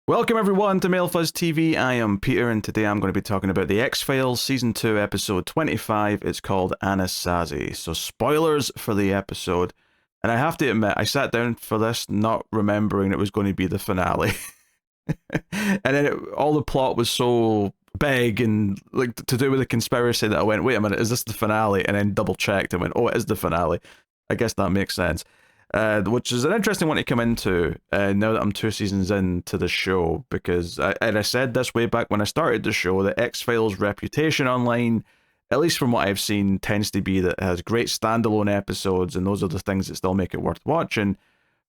Welcome everyone to Mail Fuzz TV. I am Peter, and today I'm going to be talking about the X-Files Season 2, Episode 25. It's called Anasazi. So spoilers for the episode. And I have to admit, I sat down for this not remembering it was going to be the finale. And then all the plot was so big and like to do with the conspiracy that I went, wait a minute, is this the finale? And then double checked and went, oh, it is the finale. I guess that makes sense. Which is an interesting one to come into now that I'm 2 seasons into the show, because I said this way back when I started the show, that X-Files' reputation online, at least from what I've seen, tends to be that it has great standalone episodes, and those are the things that still make it worth watching.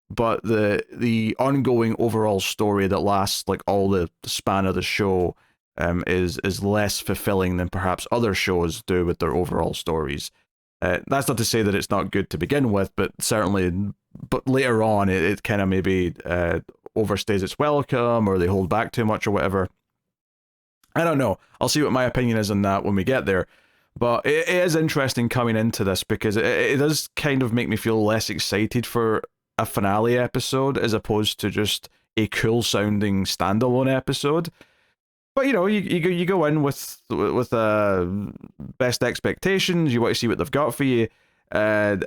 But the ongoing overall story that lasts like all the span of the show is less fulfilling than perhaps other shows do with their overall stories. That's not to say that it's not good to begin with, but certainly, but later on, it kind of maybe overstays its welcome, or they hold back too much, or whatever. I don't know. I'll see what my opinion is on that when we get there. But it is interesting coming into this, because it does kind of make me feel less excited for a finale episode as opposed to just a cool-sounding standalone episode. But you know, you go in with best expectations. You want to see what they've got for you, and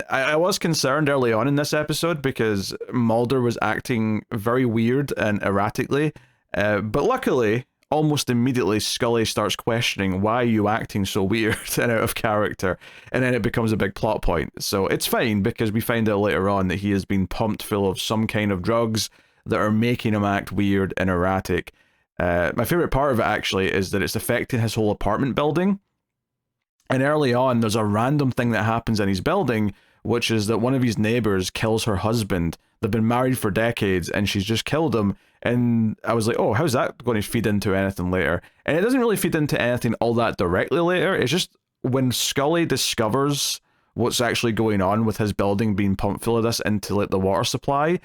I was concerned early on in this episode because Mulder was acting very weird and erratically. But luckily, almost immediately, Scully starts questioning, why are you acting so weird and out of character? And then it becomes a big plot point. So it's fine, because we find out later on that he has been pumped full of some kind of drugs that are making him act weird and erratic. My favorite part of it actually is that it's affecting his whole apartment building. And early on, there's a random thing that happens in his building, which is that one of his neighbors kills her husband. They've been married for decades, and she's just killed him. And I was like, oh, how's that going to feed into anything later? And it doesn't really feed into anything all that directly later. It's just when Scully discovers what's actually going on with his building being pumped full of this into like the water supply,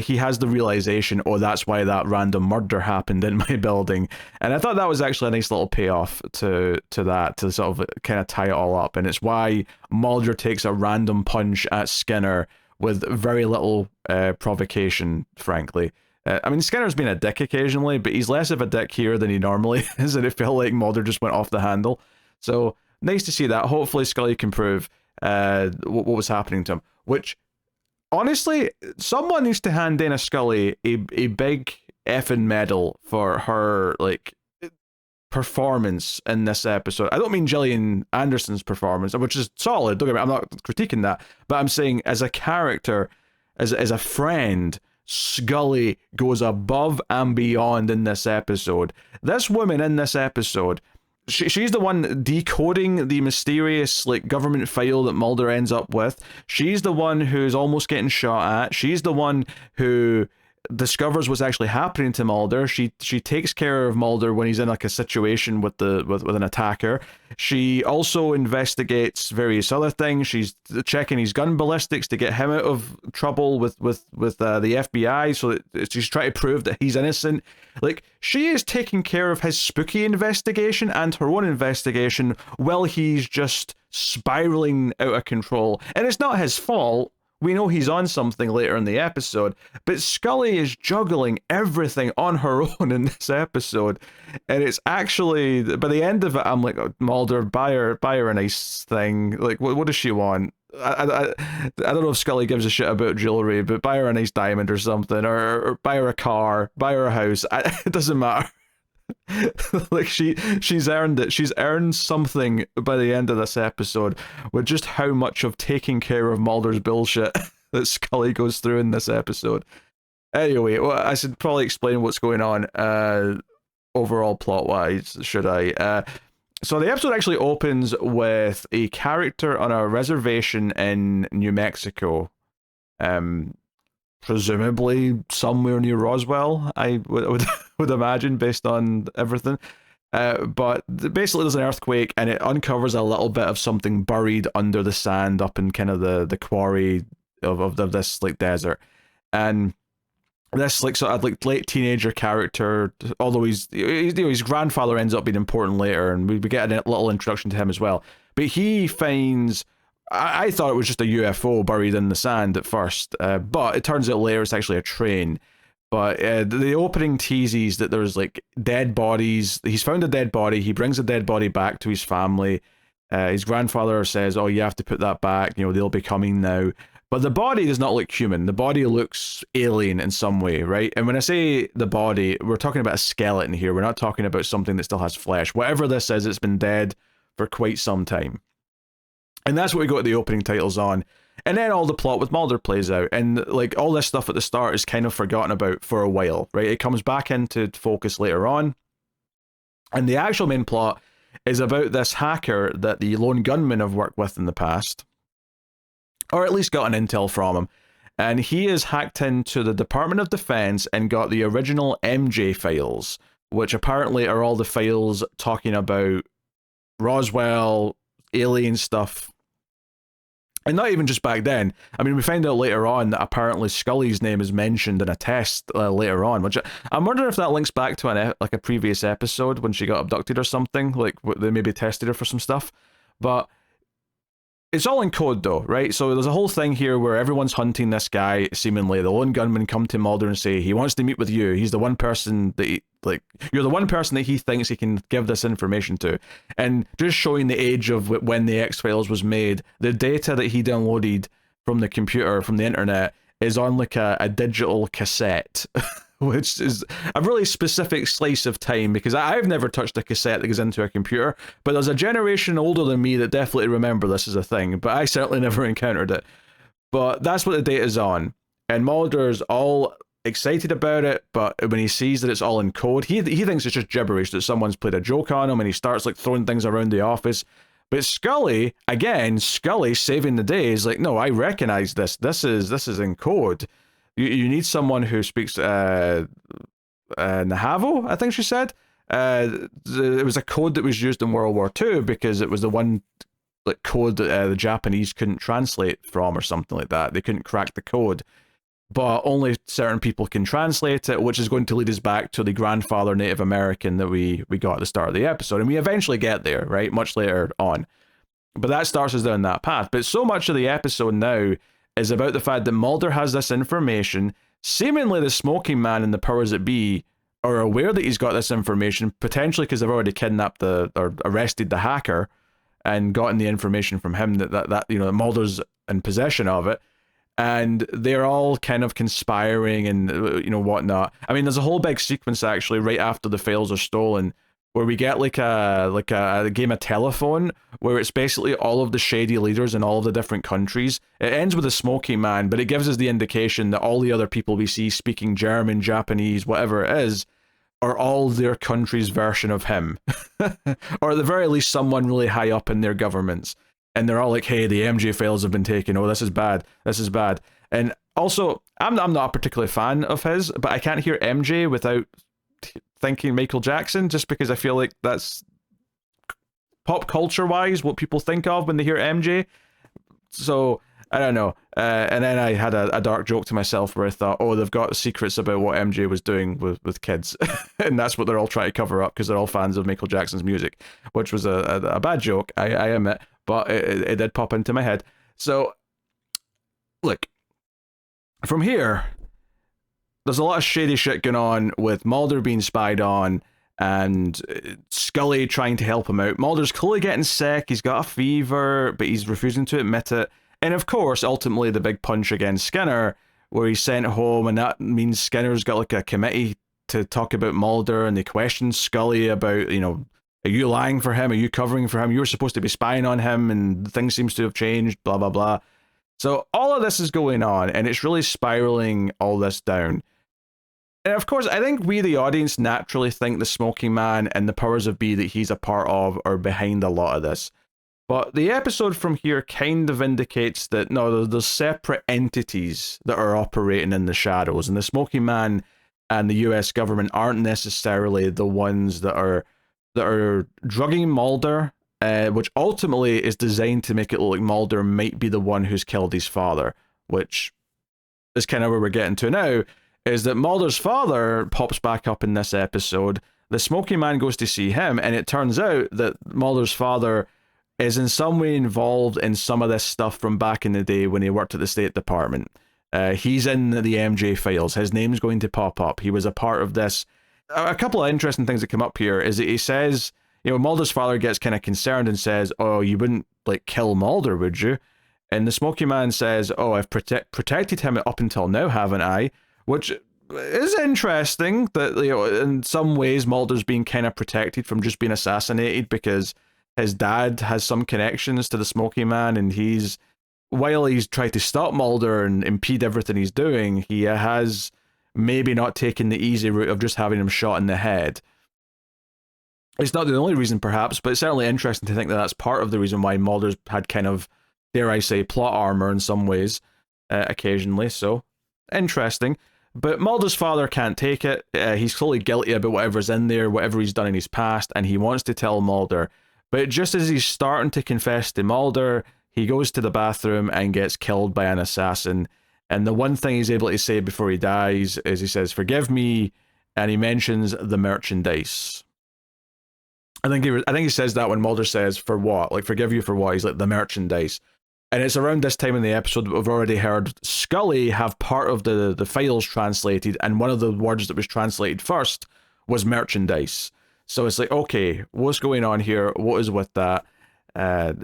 he has the realization, oh, that's why that random murder happened in my building. And I thought that was actually a nice little payoff to that, to sort of kind of tie it all up. And it's why Mulder takes a random punch at Skinner with very little provocation, frankly. I mean, Skinner's been a dick occasionally, but he's less of a dick here than he normally is, and it felt like Mulder just went off the handle. So, nice to see that. Hopefully Scully can prove what was happening to him, which... honestly, someone needs to hand Dana Scully a big effing medal for her, like, performance in this episode. I don't mean Gillian Anderson's performance, which is solid, don't get me, I'm not critiquing that, but I'm saying as a character, as a friend, Scully goes above and beyond in this episode. This woman in this episode... She's the one decoding the mysterious like government file that Mulder ends up with. She's the one who's almost getting shot at. She's the one who discovers what's actually happening to Mulder. She takes care of Mulder when he's in like a situation with an attacker. She also investigates various other things. She's checking his gun ballistics to get him out of trouble with the FBI, so that she's trying to prove that he's innocent. Like, she is taking care of his spooky investigation and her own investigation while he's just spiraling out of control. And it's not his fault. We know he's on something later in the episode, but Scully is juggling everything on her own in this episode, and it's actually, by the end of it, I'm like, oh, Mulder, buy her a nice thing. Like, what does she want? I don't know if Scully gives a shit about jewelry, but buy her a nice diamond or something, or buy her a car, buy her a house. It doesn't matter. Like, she's earned it. She's earned something by the end of this episode with just how much of taking care of Mulder's bullshit that Scully goes through in this episode. Anyway, well, I should probably explain what's going on overall plot wise, should I? So the episode actually opens with a character on a reservation in New Mexico, presumably somewhere near Roswell, I would imagine, based on everything. But basically there's an earthquake, and it uncovers a little bit of something buried under the sand up in kind of the quarry of this like desert. And this like sort of like late teenager character, although he's you know, his grandfather ends up being important later, and we get a little introduction to him as well. But he finds, I thought it was just a UFO buried in the sand at first, but it turns out later it's actually a train. But the opening teases that there's like dead bodies. He's found a dead body. He brings a dead body back to his family. His grandfather says, "Oh, you have to put that back. You know, they'll be coming now." But the body does not look human. The body looks alien in some way, right? And when I say the body, we're talking about a skeleton here. We're not talking about something that still has flesh. Whatever this is, it's been dead for quite some time. And that's what we got the opening titles on. And then all the plot with Mulder plays out. And like all this stuff at the start is kind of forgotten about for a while, right? It comes back into focus later on. And the actual main plot is about this hacker that the lone gunmen have worked with in the past, or at least got an intel from him. And he is hacked into the Department of Defense and got the original MJ files, which apparently are all the files talking about Roswell, alien stuff. And not even just back then. I mean, we find out later on that apparently Scully's name is mentioned in a test later on, which I'm wondering if that links back to a previous episode when she got abducted or something. Like, they maybe tested her for some stuff. But it's all in code, though, right? So there's a whole thing here where everyone's hunting this guy, seemingly. The lone gunmen come to Mulder and say, he wants to meet with you. He's the one person that you're the one person that he thinks he can give this information to. And just showing the age of when the X-Files was made, the data that he downloaded from the computer, from the internet, is on like a digital cassette, which is a really specific slice of time, because I've never touched a cassette that goes into a computer, but there's a generation older than me that definitely remember this as a thing, but I certainly never encountered it. But that's what the data's on, and Mulder's all excited about it, but when he sees that it's all in code, he thinks it's just gibberish, that someone's played a joke on him, and he starts like throwing things around the office. But Scully saving the day is like, no, I recognize this. This is in code. You need someone who speaks Navajo, I think she said. It was a code that was used in World War II because it was the one like code that the Japanese couldn't translate from or something like that. They couldn't crack the code. But only certain people can translate it, which is going to lead us back to the grandfather Native American that we got at the start of the episode. And we eventually get there, right? Much later on. But that starts us down that path. But so much of the episode now is about the fact that Mulder has this information. Seemingly the smoking man and the powers that be are aware that he's got this information, potentially because they've already kidnapped or arrested the hacker and gotten the information from him that Mulder's in possession of it. And they're all kind of conspiring and, whatnot. I mean, there's a whole big sequence, actually, right after the files are stolen, where we get like a game of telephone, where it's basically all of the shady leaders in all of the different countries. It ends with a smoking man, but it gives us the indication that all the other people we see speaking German, Japanese, whatever it is, are all their country's version of him. Or at the very least, someone really high up in their governments. And they're all like, hey, the MJ files have been taken. Oh, this is bad. This is bad. And also, I'm not a particular fan of his, but I can't hear MJ without thinking Michael Jackson, just because I feel like that's pop culture-wise what people think of when they hear MJ. So, I don't know. And then I had a dark joke to myself where I thought, oh, they've got secrets about what MJ was doing with kids. And that's what they're all trying to cover up because they're all fans of Michael Jackson's music, which was a bad joke, I admit. But it did pop into my head. So, look, from here, there's a lot of shady shit going on with Mulder being spied on and Scully trying to help him out. Mulder's clearly getting sick. He's got a fever, but he's refusing to admit it. And of course, ultimately, the big punch against Skinner, where he's sent home, and that means Skinner's got like a committee to talk about Mulder, and they question Scully about, are you lying for him? Are you covering for him? You were supposed to be spying on him, and things seems to have changed, blah, blah, blah. So all of this is going on, and it's really spiraling all this down. And of course, I think we, the audience, naturally think the smoking man and the powers of be that he's a part of are behind a lot of this. But the episode from here kind of indicates that, no, there's separate entities that are operating in the shadows, and the smoking man and the US government aren't necessarily the ones that are drugging Mulder, which ultimately is designed to make it look like Mulder might be the one who's killed his father, which is kind of where we're getting to now, is that Mulder's father pops back up in this episode. The smoking man goes to see him, and it turns out that Mulder's father is in some way involved in some of this stuff from back in the day when he worked at the State Department. He's in the MJ files. His name's going to pop up. He was a part of this. A couple of interesting things that come up here is that he says, Mulder's father gets kind of concerned and says, "Oh, you wouldn't like kill Mulder, would you?" And the Smoky Man says, "Oh, I've protected him up until now, haven't I?" Which is interesting that, in some ways Mulder's being kind of protected from just being assassinated because his dad has some connections to the Smoky Man, and while he's tried to stop Mulder and impede everything he's doing, he has maybe not taken the easy route of just having him shot in the head. It's not the only reason, perhaps, but it's certainly interesting to think that that's part of the reason why Mulder's had kind of, dare I say, plot armor in some ways, occasionally. So, interesting. But Mulder's father can't take it. He's clearly guilty about whatever's in there, whatever he's done in his past, and he wants to tell Mulder. But just as he's starting to confess to Mulder, he goes to the bathroom and gets killed by an assassin. And the one thing he's able to say before he dies is he says, "Forgive me," and he mentions the merchandise. I think he says that when Mulder says, "For what?" Like, "Forgive you for what?" He's like, "The merchandise." And it's around this time in the episode that we've already heard Scully have part of the files translated, and one of the words that was translated first was merchandise. So it's like, okay, what's going on here? What is with that?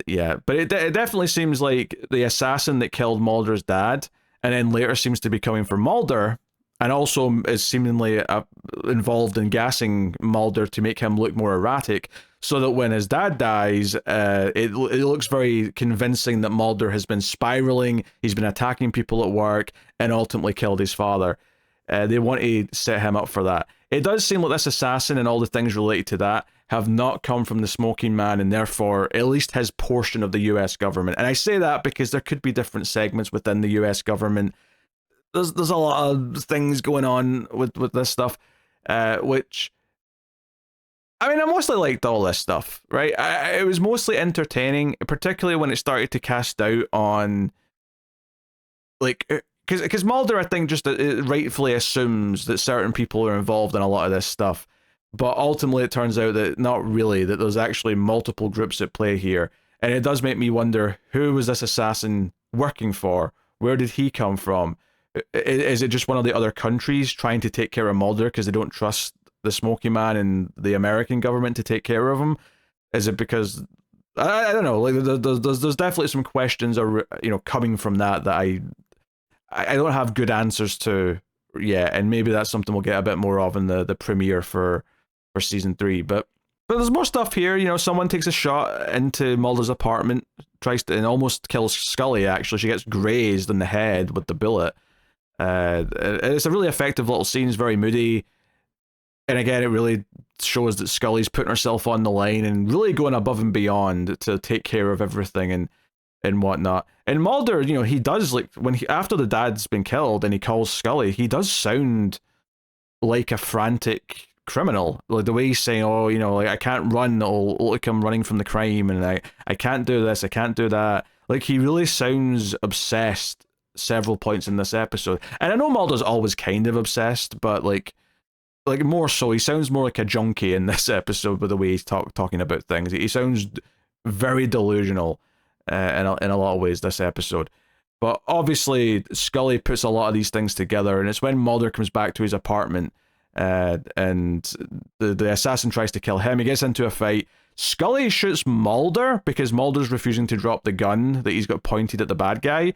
Yeah, but it definitely seems like the assassin that killed Mulder's dad, and then later seems to be coming for Mulder, and also is seemingly involved in gassing Mulder to make him look more erratic, so that when his dad dies, it looks very convincing that Mulder has been spiraling, he's been attacking people at work, and ultimately killed his father. They want to set him up for that. It does seem like this assassin and all the things related to that have not come from the Smoking Man, and therefore at least his portion of the US government. And I say that because there could be different segments within the US government. There's a lot of things going on with this stuff, which, I mean, I mostly liked all this stuff, right? It was mostly entertaining, particularly when it started to cast doubt on, like, because Mulder, I think, just rightfully assumes that certain people are involved in a lot of this stuff. But ultimately, it turns out that not really, that there's actually multiple groups at play here. And it does make me wonder, who was this assassin working for? Where did he come from? Is it just one of the other countries trying to take care of Mulder because they don't trust the Smoky Man and the American government to take care of him? Is it because... I don't know. Like, there's definitely some questions, coming from that I don't have good answers to yet, and maybe that's something we'll get a bit more of in the premiere for season 3. But there's more stuff here. Someone takes a shot into Mulder's apartment, tries to, and almost kills Scully. Actually, she gets grazed in the head with the bullet. It's a really effective little scene. It's very moody, and again, it really shows that Scully's putting herself on the line and really going above and beyond to take care of everything and whatnot. And Mulder, he does, like, after the dad's been killed and he calls Scully, he does sound like a frantic criminal. Like, the way he's saying, "Oh, like, I can't run, it'll look like I'm running from the crime, and I can't do this, I can't do that." Like, he really sounds obsessed several points in this episode. And I know Mulder's always kind of obsessed, but like more so, he sounds more like a junkie in this episode with the way he's talking about things. He sounds very delusional in a lot of ways this episode. But obviously, Scully puts a lot of these things together, and it's when Mulder comes back to his apartment, and the assassin tries to kill him. He gets into a fight. Scully shoots Mulder because Mulder's refusing to drop the gun that he's got pointed at the bad guy.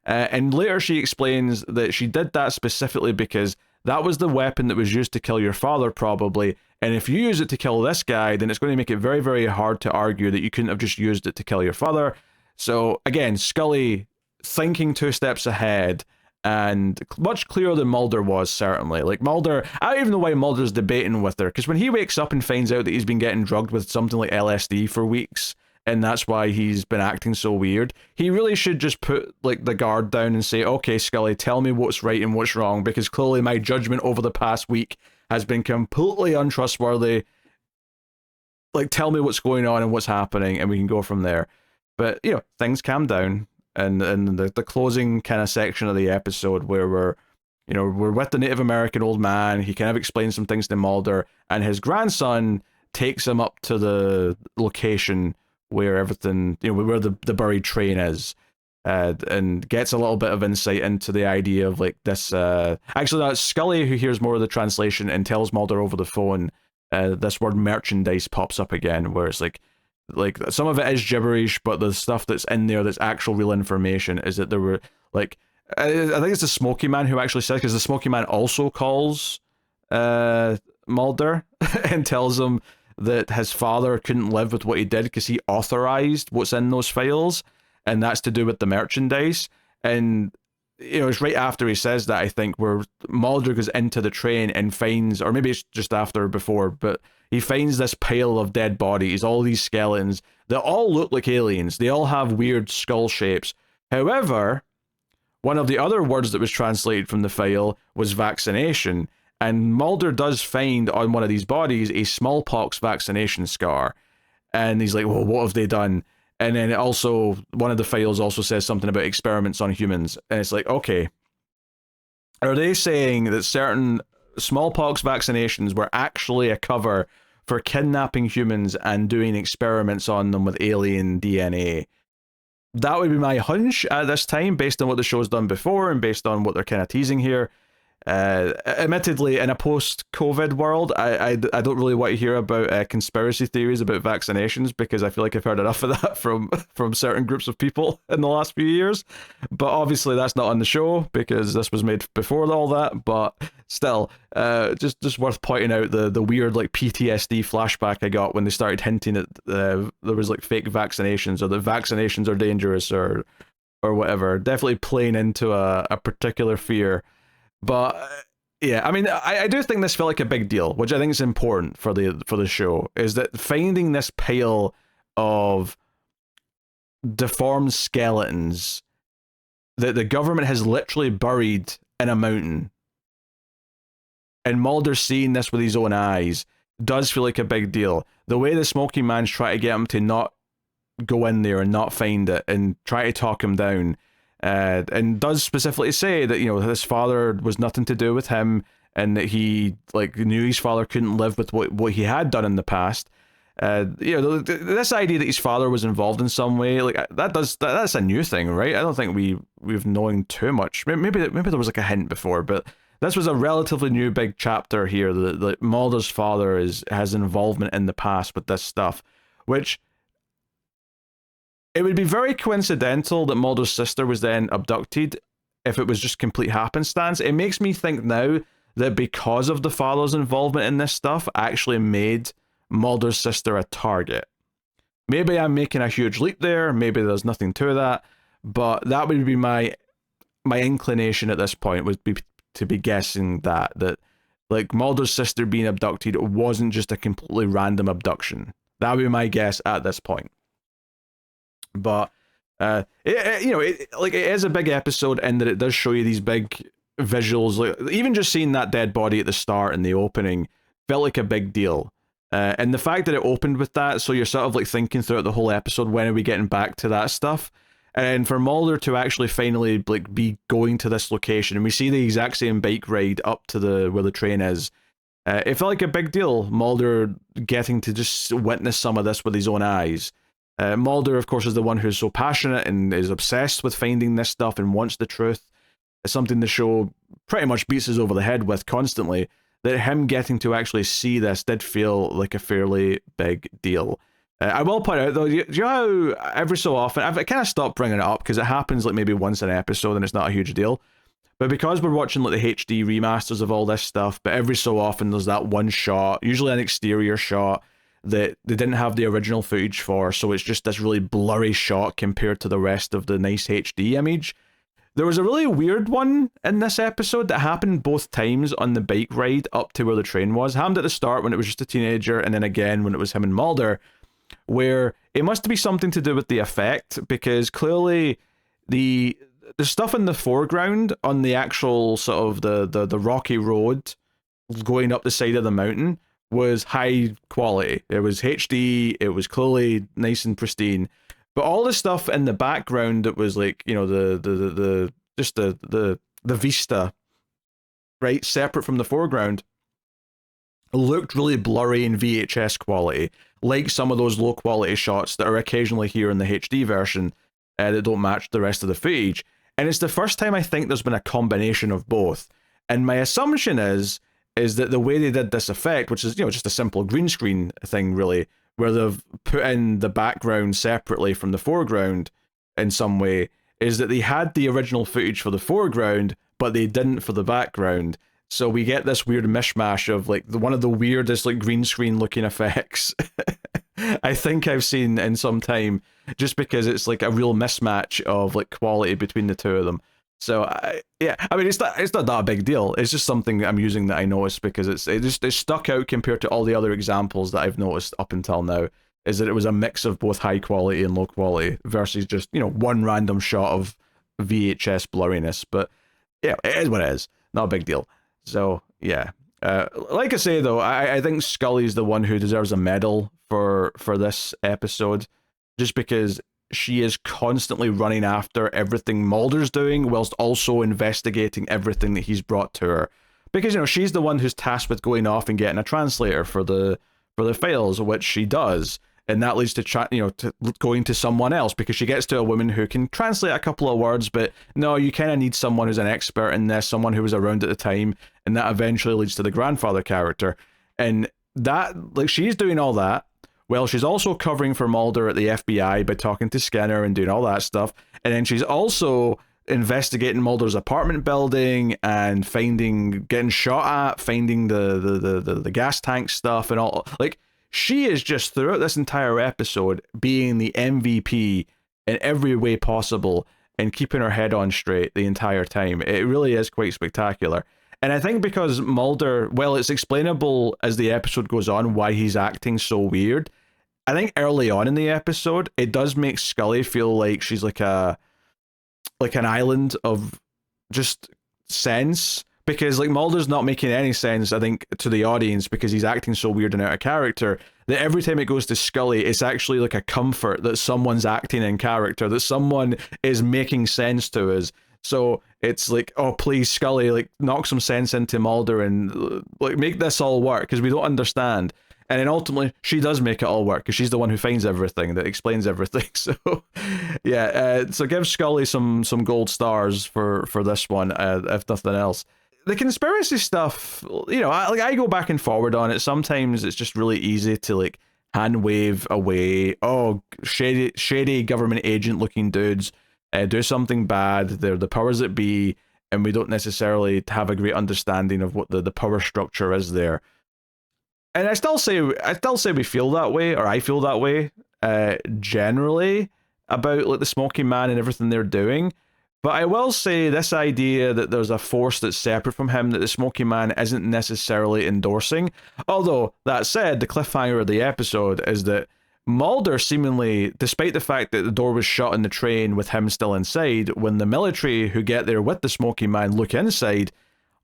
And later she explains that she did that specifically because that was the weapon that was used to kill your father, probably. And if you use it to kill this guy, then it's going to make it very, very hard to argue that you couldn't have just used it to kill your father. So again, Scully thinking 2 steps ahead, and much clearer than Mulder was, certainly. Like, Mulder, I don't even know why Mulder's debating with her, because when he wakes up and finds out that he's been getting drugged with something like LSD for weeks, and that's why he's been acting so weird, he really should just put, like, the guard down and say, "Okay, Scully, tell me what's right and what's wrong, because clearly my judgment over the past week has been completely untrustworthy. Like, tell me what's going on and what's happening, and we can go from there." But, things calm down. And the closing kind of section of the episode where we're with the Native American old man, he kind of explains some things to Mulder, and his grandson takes him up to the location where everything, where the buried train is. and gets a little bit of insight into the idea of like this. Actually, that's Scully who hears more of the translation and tells Mulder over the phone. This word merchandise pops up again, where it's like some of it is gibberish, but the stuff that's in there that's actual real information is that there were like I think it's the Smoky Man who actually says, because the Smoky Man also calls Mulder and tells him that his father couldn't live with what he did because he authorized what's in those files, and that's to do with the merchandise. And it's right after he says that, I think, where Mulder goes into the train and finds, or maybe it's just after or before, but he finds this pile of dead bodies, all these skeletons that all look like aliens. They all have weird skull shapes. However, one of the other words that was translated from the file was vaccination, and Mulder does find on one of these bodies a smallpox vaccination scar. And he's like, well, what have they done? And then it also, one of the files also says something about experiments on humans. And it's like, okay, are they saying that certain smallpox vaccinations were actually a cover for kidnapping humans and doing experiments on them with alien DNA? That would be my hunch at this time, based on what the show's done before and based on what they're kind of teasing here. Admittedly, in a post-COVID world, I don't really want to hear about conspiracy theories about vaccinations, because I feel like I've heard enough of that from certain groups of people in the last few years. But obviously that's not on the show because this was made before all that. But still, just worth pointing out the weird like PTSD flashback I got when they started hinting at there was like fake vaccinations, or that vaccinations are dangerous, or whatever. Definitely playing into a particular fear. But yeah, I mean, I do think this felt like a big deal, which I think is important for the show, is that finding this pile of deformed skeletons that the government has literally buried in a mountain, and Mulder seeing this with his own eyes, does feel like a big deal. The way the Smoky Man's try to get him to not go in there and not find it and try to talk him down. And does specifically say that his father was nothing to do with him, and that he knew his father couldn't live with what he had done in the past. This idea that his father was involved in some way, that's a new thing, right? I don't think we've known too much. Maybe there was like a hint before, but this was a relatively new big chapter here. That Mulder's father has involvement in the past with this stuff, which. It would be very coincidental that Mulder's sister was then abducted if it was just complete happenstance. It makes me think now that because of the father's involvement in this stuff actually made Mulder's sister a target. Maybe I'm making a huge leap there, maybe there's nothing to that, but that would be my inclination at this point, would be to be guessing that like Mulder's sister being abducted wasn't just a completely random abduction. That would be my guess at this point. But it is a big episode in that it does show you these big visuals. Like, even just seeing that dead body at the start in the opening felt like a big deal. And the fact that it opened with that, so you're sort of like thinking throughout the whole episode, when are we getting back to that stuff? And for Mulder to actually finally like be going to this location, and we see the exact same bike ride up to where the train is. It felt like a big deal, Mulder getting to just witness some of this with his own eyes. Mulder, of course, is the one who's so passionate and is obsessed with finding this stuff and wants the truth. It's something the show pretty much beats us over the head with constantly. That him getting to actually see this did feel like a fairly big deal. I will point out, though, do you know how every so often, I've kind of stopped bringing it up because it happens like maybe once an episode and it's not a huge deal. But because we're watching like the HD remasters of all this stuff, but every so often there's that one shot, usually an exterior shot, that they didn't have the original footage for, so it's just this really blurry shot compared to the rest of the nice HD image. There was a really weird one in this episode that happened both times on the bike ride up to where the train was. Happened at the start when it was just a teenager, and then again when it was him and Mulder, where it must be something to do with the effect, because clearly the stuff in the foreground on the actual sort of the rocky road going up the side of the mountain was high quality. It was HD, it was clearly nice and pristine. But all the stuff in the background that was like, the vista, right, separate from the foreground, looked really blurry in VHS quality, like some of those low quality shots that are occasionally here in the HD version. that don't match the rest of the footage. And it's the first time I think there's been a combination of both. And my assumption is that the way they did this effect, which is, just a simple green screen thing, really, where they've put in the background separately from the foreground in some way, is that they had the original footage for the foreground, but they didn't for the background. So we get this weird mishmash of like one of the weirdest like green screen looking effects I think I've seen in some time, just because it's like a real mismatch of like quality between the two of them. So I mean, it's not that a big deal. It's just something I'm using that I noticed because it stuck out compared to all the other examples that I've noticed up until now. Is that it was a mix of both high quality and low quality versus just one random shot of VHS blurriness. But yeah, it is what it is. Not a big deal. So yeah, like I say though, I think Scully's the one who deserves a medal for this episode, just because she is constantly running after everything Mulder's doing whilst also investigating everything that he's brought to her. Because, she's the one who's tasked with going off and getting a translator for the files, which she does. And that leads to, to going to someone else, because she gets to a woman who can translate a couple of words, but no, you kind of need someone who's an expert in this, someone who was around at the time, and that eventually leads to the grandfather character. And that, like, she's doing all that. Well, she's also covering for Mulder at the FBI by talking to Skinner and doing all that stuff. And then she's also investigating Mulder's apartment building and getting shot at, finding the gas tank stuff and all. Like, she is just, throughout this entire episode, being the MVP in every way possible and keeping her head on straight the entire time. It really is quite spectacular. And I think because Mulder, well, it's explainable as the episode goes on why he's acting so weird. I think early on in the episode, it does make Scully feel like she's like an island of just sense, because like Mulder's not making any sense, I think, to the audience, because he's acting so weird and out of character, that every time it goes to Scully, it's actually like a comfort that someone's acting in character, that someone is making sense to us. So it's like, oh, please, Scully, like, knock some sense into Mulder and like make this all work, because we don't understand. And then ultimately, she does make it all work, because she's the one who finds everything, that explains everything. So, yeah, so give Scully some gold stars for this one, if nothing else. The conspiracy stuff, I go back and forward on it. Sometimes it's just really easy to like hand wave away. Oh, shady government agent looking dudes do something bad. They're the powers that be, and we don't necessarily have a great understanding of what the power structure is there. And I still say we feel that way, or I feel that way, generally, about like the Smoking Man and everything they're doing. But I will say this idea that there's a force that's separate from him that the Smoking Man isn't necessarily endorsing. Although, that said, the cliffhanger of the episode is that Mulder seemingly, despite the fact that the door was shut in the train with him still inside, when the military who get there with the Smoking Man look inside,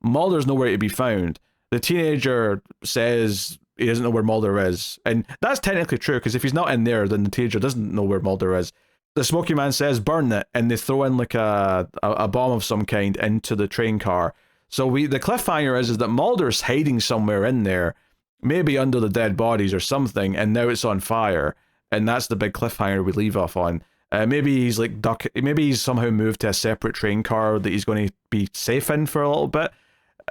Mulder's nowhere to be found. The teenager says he doesn't know where Mulder is. And that's technically true, because if he's not in there, then the teenager doesn't know where Mulder is. The Smoky Man says, burn it, and they throw in like a bomb of some kind into the train car. So the cliffhanger is that Mulder's hiding somewhere in there, maybe under the dead bodies or something, and now it's on fire. And that's the big cliffhanger we leave off on. Maybe he's like maybe he's somehow moved to a separate train car that he's going to be safe in for a little bit.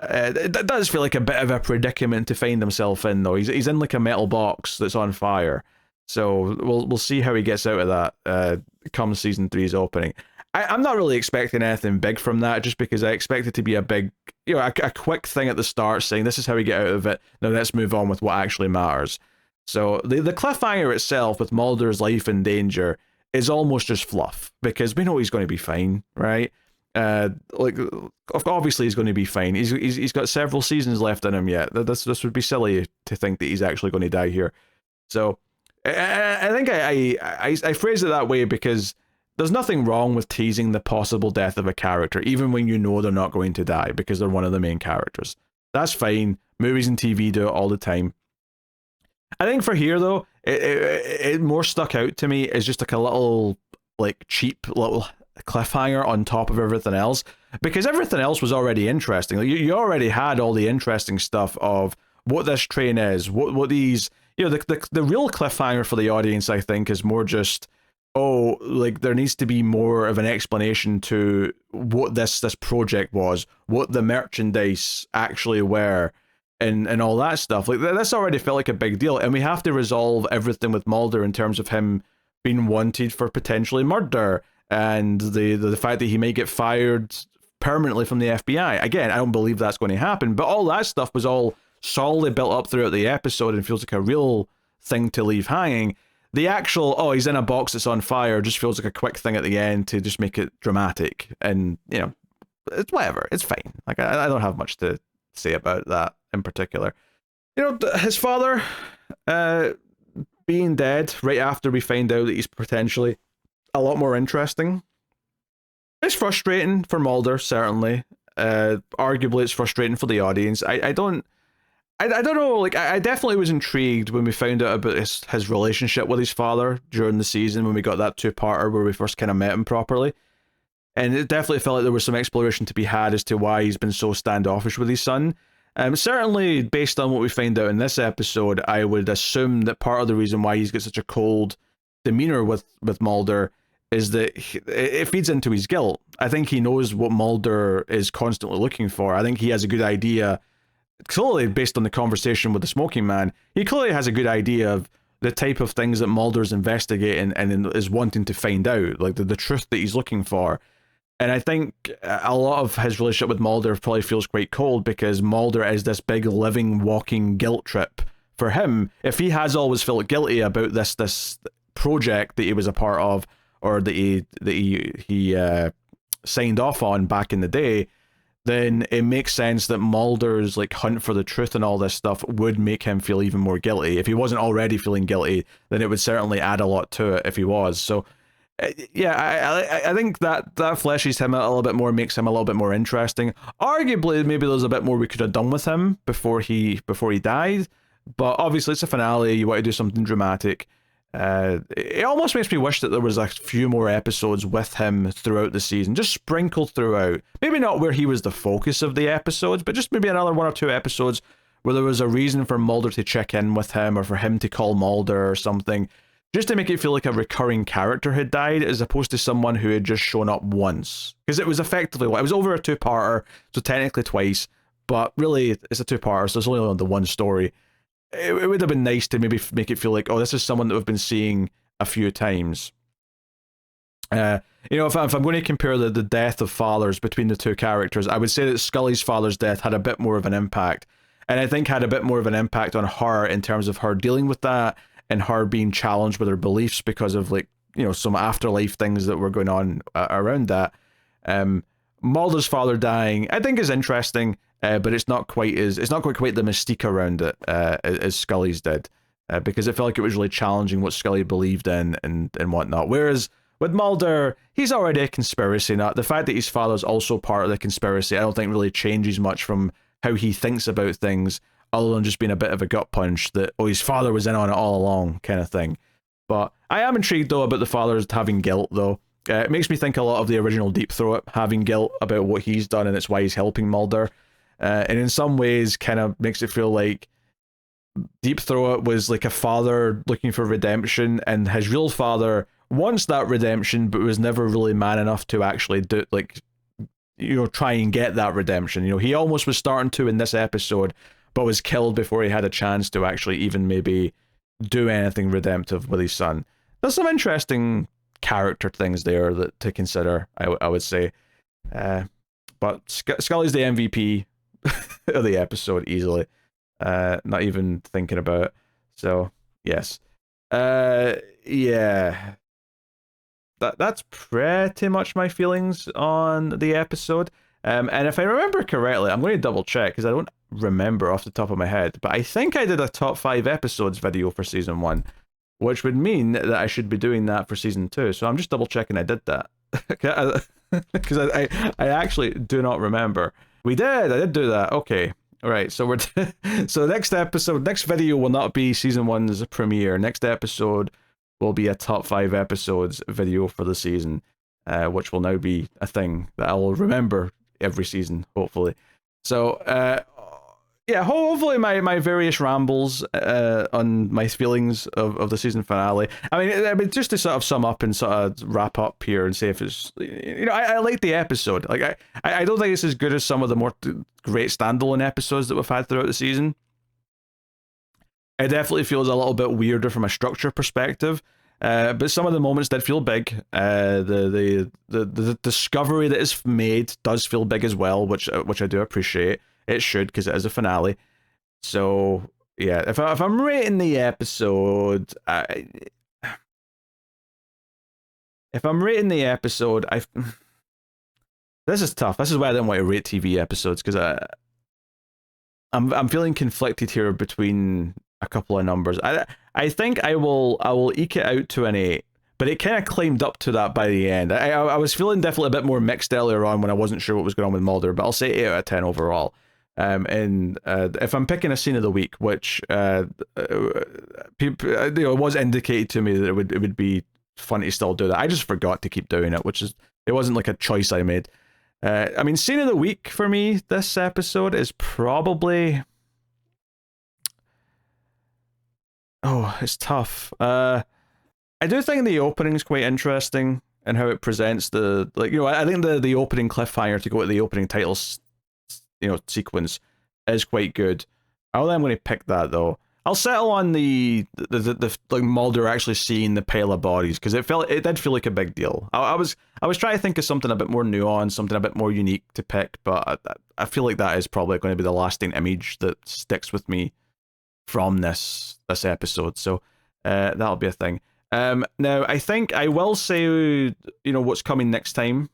That does feel like a bit of a predicament to find himself in, though. He's in like a metal box that's on fire. So we'll see how he gets out of that come season 3's opening. I'm not really expecting anything big from that, just because I expect it to be a big, a quick thing at the start saying this is how we get out of it. Now let's move on with what actually matters. So the cliffhanger itself with Mulder's life in danger is almost just fluff, because we know he's going to be fine, right? Like, obviously he's going to be fine. He's got several seasons left in him yet. This would be silly to think that he's actually going to die here. So I think I phrase it that way because there's nothing wrong with teasing the possible death of a character, even when you know they're not going to die, because they're one of the main characters. That's fine. Movies and TV do it all the time. I think for here, though, it more stuck out to me as just like a little, like, cheap little cliffhanger on top of everything else, because everything else was already interesting. Like, you already had all the interesting stuff of what this train is, what these, the real cliffhanger for the audience, I think, is more just, oh, like there needs to be more of an explanation to what this project was, what the merchandise actually were, and all that stuff. Like this already felt like a big deal, and we have to resolve everything with Mulder in terms of him being wanted for potentially murder, and the fact that he may get fired permanently from the FBI. Again, I don't believe that's going to happen, but all that stuff was all solidly built up throughout the episode and feels like a real thing to leave hanging. The actual, oh, he's in a box that's on fire, just feels like a quick thing at the end to just make it dramatic. And, you know, it's whatever. It's fine. Like, I don't have much to say about that in particular. You know, his father being dead right after we find out that he's potentially a lot more interesting. It's frustrating for Mulder, certainly. Arguably, it's frustrating for the audience. I don't know, like, I definitely was intrigued when we found out about his relationship with his father during the season, when we got that two-parter where we first kind of met him properly. And it definitely felt like there was some exploration to be had as to why he's been so standoffish with his son. Certainly, based on what we find out in this episode, I would assume that part of the reason why he's got such a cold demeanor with Mulder is that it feeds into his guilt. I think he knows what Mulder is constantly looking for. I think he has a good idea, clearly based on the conversation with the smoking man, he clearly has a good idea of the type of things that Mulder's investigating and is wanting to find out, like the truth that he's looking for. And I think a lot of his relationship with Mulder probably feels quite cold because Mulder is this big living, walking guilt trip for him. If he has always felt guilty about this project that he was a part of, or that he signed off on back in the day, then it makes sense that Mulder's like hunt for the truth and all this stuff would make him feel even more guilty. If he wasn't already feeling guilty, then it would certainly add a lot to it if he was. So yeah, I think that fleshes him out a little bit more, makes him a little bit more interesting. Arguably, maybe there's a bit more we could have done with him before he died, but obviously it's a finale. You want to do something dramatic. It almost makes me wish that there was a few more episodes with him throughout the season, just sprinkled throughout. Maybe not where he was the focus of the episodes, but just maybe another 1 or 2 episodes where there was a reason for Mulder to check in with him, or for him to call Mulder or something, just to make it feel like a recurring character had died, as opposed to someone who had just shown up once. Because it was effectively, it was over a 2-parter, so technically twice, but really it's a 2-parter, so it's only on the one story. It would have been nice to maybe make it feel like, oh, this is someone that we've been seeing a few times. You know, if I'm going to compare the death of fathers between the two characters, I would say that Scully's father's death had a bit more of an impact. And I think had a bit more of an impact on her in terms of her dealing with that, and her being challenged with her beliefs because of, like, you know, some afterlife things that were going on around that. Mulder's father dying, I think, is interesting. But it's not quite the mystique around it as Scully's did, because it felt like it was really challenging what Scully believed in and whatnot. Whereas with Mulder, he's already a conspiracy nut. The fact that his father's also part of the conspiracy, I don't think really changes much from how he thinks about things, other than just being a bit of a gut punch that, oh, his father was in on it all along, kind of thing. But I am intrigued, though, about the father's having guilt, though. It makes me think a lot of the original Deep Throat, having guilt about what he's done, and it's why he's helping Mulder. And in some ways kind of makes it feel like Deep Throat was like a father looking for redemption, and his real father wants that redemption but was never really man enough to actually do, like, you know, try and get that redemption. You know, he almost was starting to in this episode, but was killed before he had a chance to actually even maybe do anything redemptive with his son. There's some interesting character things there that to consider, I would say. But Scully's the MVP of the episode easily. Not even thinking about it. So yes. Yeah. That's pretty much my feelings on the episode. And if I remember correctly, I'm going to double check because I don't remember off the top of my head, but I think I did a top 5 episodes video for season 1, which would mean that I should be doing that for season 2. So I'm just double checking I did that. Because I actually do not remember. I did do that. Okay. All right. So so next video will not be season 1's premiere. Next episode will be a top 5 episodes video for the season, which will now be a thing that I will remember every season, hopefully. So yeah, hopefully my various rambles on my feelings of the season finale. I mean, just to sort of sum up and sort of wrap up here and say if it's, I like the episode. Like I don't think it's as good as some of the more great standalone episodes that we've had throughout the season. It definitely feels a little bit weirder from a structure perspective. But some of the moments did feel big. The discovery that is made does feel big as well, which I do appreciate. It should, because it is a finale. So yeah, if I'm rating the episode, if I'm rating the episode, this is tough. This is why I didn't want to rate TV episodes, because I'm feeling conflicted here between a couple of numbers. I think I will eke it out to an 8, but it kind of climbed up to that by the end. I was feeling definitely a bit more mixed earlier on when I wasn't sure what was going on with Mulder, but I'll say 8 out of 10 overall. And if I'm picking a scene of the week, which people, it was indicated to me that it would be fun to still do that. I just forgot to keep doing it, it wasn't like a choice I made. I mean, scene of the week for me this episode is probably, it's tough. I do think the opening is quite interesting and how it presents I think the opening cliffhanger to go to the opening titles, sequence is quite good. I don't think I'm going to pick that though. I'll settle on the like Mulder actually seeing the pile of bodies, because it did feel like a big deal. I was trying to think of something a bit more nuanced, something a bit more unique to pick, but I feel like that is probably going to be the lasting image that sticks with me from this episode. So that'll be a thing. Now I think I will say what's coming next time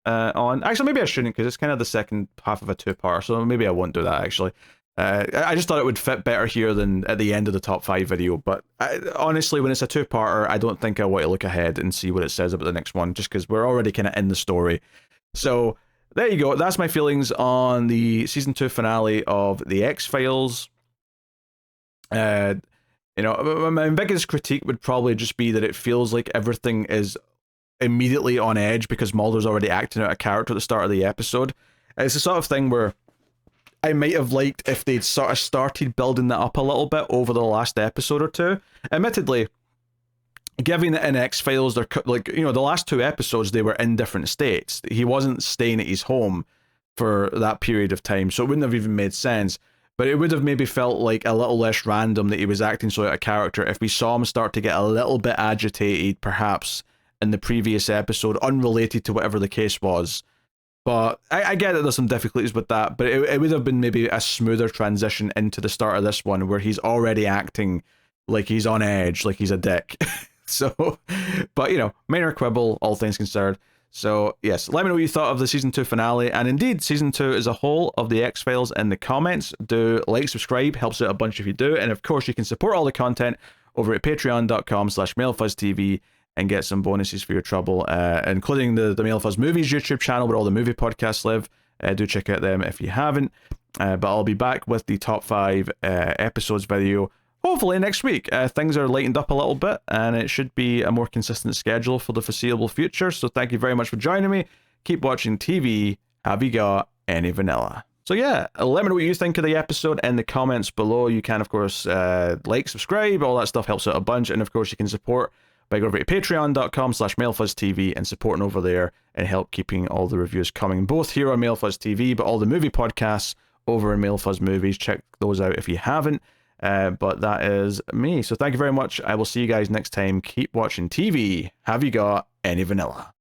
on. Actually, maybe I shouldn't, because it's kind of the second half of a two-parter, so maybe I won't do that actually. I just thought it would fit better here than at the end of the top 5 video, but honestly, when it's a two-parter, I don't think I want to look ahead and see what it says about the next one, just because we're already kind of in the story. So there you go. That's my feelings on the season 2 finale of The X-Files. My biggest critique would probably just be that it feels like everything is immediately on edge because Mulder's already acting out a character at the start of the episode. It's the sort of thing where I might have liked if they'd sort of started building that up a little bit over the last episode or two. Admittedly, given that in X-Files, they're the last 2 episodes, they were in different states. He wasn't staying at his home for that period of time, so it wouldn't have even made sense. But it would have maybe felt like a little less random that he was acting so out of character if we saw him start to get a little bit agitated, perhaps, in the previous episode, unrelated to whatever the case was. But I get that there's some difficulties with that, but it would have been maybe a smoother transition into the start of this one, where he's already acting like he's on edge, like he's a dick. So, but minor quibble, all things considered. So yes, let me know what you thought of the season 2 finale, and indeed season 2 as a whole of the X-Files in the comments. Do like, subscribe, helps out a bunch if you do, and of course you can support all the content over at patreon.com/MailFuzzTV and get some bonuses for your trouble, including the MailFuzz Movies YouTube channel where all the movie podcasts live. Do check out them if you haven't. But I'll be back with the top 5 episodes video hopefully next week. Things are lightened up a little bit, and it should be a more consistent schedule for the foreseeable future. So thank you very much for joining me. Keep watching TV. Have you got any vanilla? So yeah, let me know what you think of the episode in the comments below. You can, of course, like, subscribe, all that stuff helps out a bunch. And of course, you can support by going over to patreon.com/MailFuzzTV and supporting over there and help keeping all the reviews coming, both here on MailFuzz TV, but all the movie podcasts over in MailFuzz Movies. Check those out if you haven't. But that is me. So thank you very much. I will see you guys next time. Keep watching TV. Have you got any vanilla?